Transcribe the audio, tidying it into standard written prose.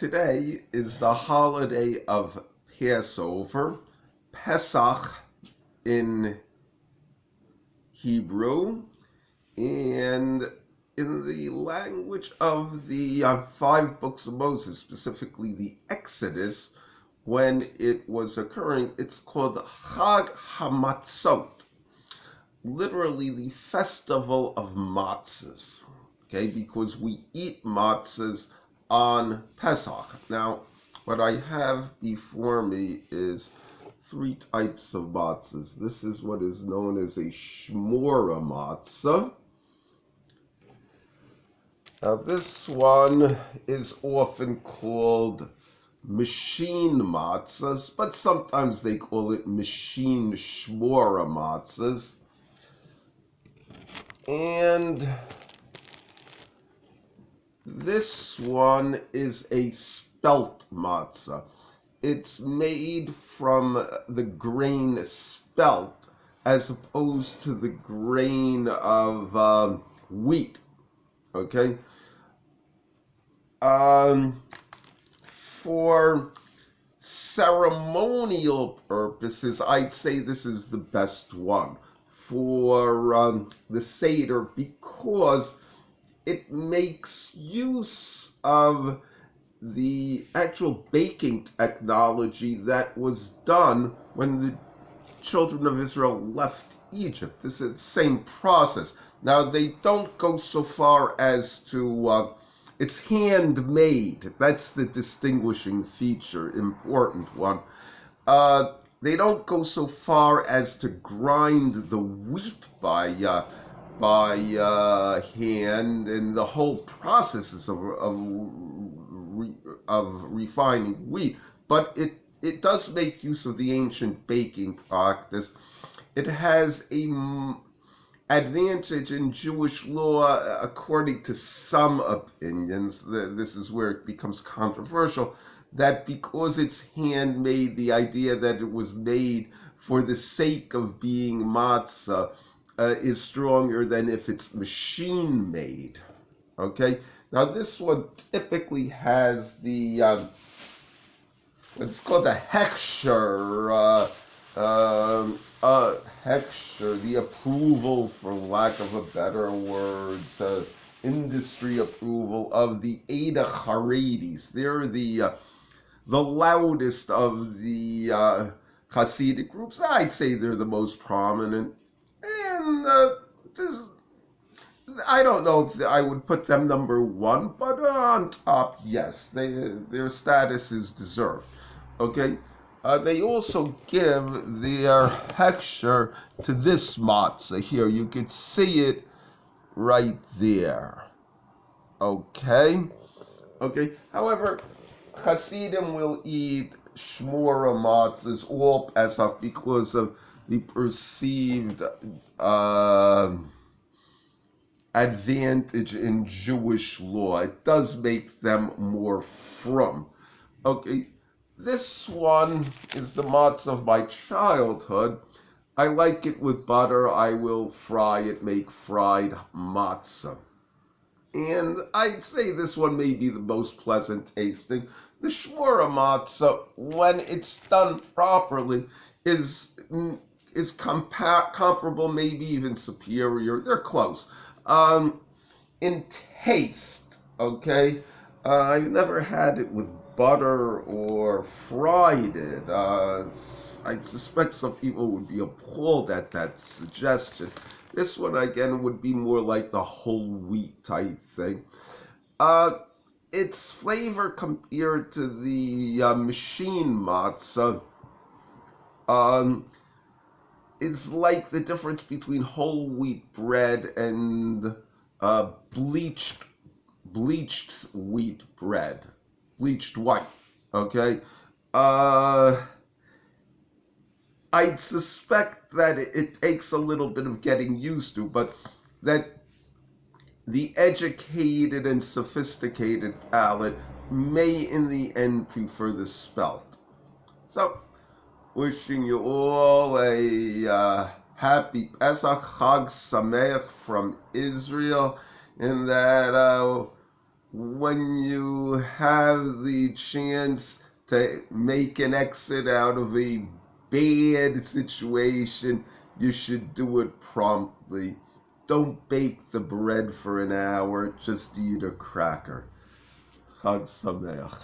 Today is the holiday of Passover, Pesach in Hebrew, and in the language of the five books of Moses, specifically the Exodus, when it was occurring, it's called Chag Hamatzot, literally the Festival of Matzahs, okay, because we eat matzahs on Pesach. Now, what I have before me is three types of matzahs. This is what is known as a shmora matzah. Now, this one is often called machine matzahs, but sometimes they call it machine shmora matzahs. And this one is a spelt matzah. It's made from the grain spelt as opposed to the grain of wheat. Okay? For ceremonial purposes, I'd say this is the best one for the Seder, because it makes use of the actual baking technology that was done when the children of Israel left Egypt. This is the same process. Now, they don't go so far as to, it's handmade. That's the distinguishing feature, important one. They don't go so far as to grind the wheat by hand, and the whole process of refining wheat, but it does make use of the ancient baking practice. It has a advantage in Jewish law, according to some opinions. This is where it becomes controversial, that because it's handmade, the idea that it was made for the sake of being matzah is stronger than if it's machine made. Okay, now this one typically has the what's called a hechsher, the approval, for lack of a better word, industry approval of the Eda Haredis. They're the loudest of the Hasidic groups. I'd say they're the most prominent. And I don't know if I would put them number one, but on top, yes, their status is deserved. Okay, they also give their hechsher to this matzah here. You could see it right there. Okay. However, Hasidim will eat shmora matzahs all Pesach because of the perceived advantage in Jewish law. It does make them more frum. Okay, this one is the matzah of my childhood. I like it with butter. I will fry it, make fried matzah. And I'd say this one may be the most pleasant tasting. The shmora matzah, when it's done properly, is comparable, maybe even superior. They're close. In taste, okay? I've never had it with butter or fried it. I suspect some people would be appalled at that suggestion. This one, again, would be more like the whole wheat type thing. Its flavor compared to the machine matzah is like the difference between whole wheat bread and bleached wheat bread, bleached white. Okay, I'd suspect that it takes a little bit of getting used to, but that the educated and sophisticated palate may in the end prefer the spelt. So, wishing you all a happy Pesach, Chag Sameach from Israel, and that when you have the chance to make an exit out of a bad situation, you should do it promptly. Don't bake the bread for an hour, just eat a cracker. Chag Sameach.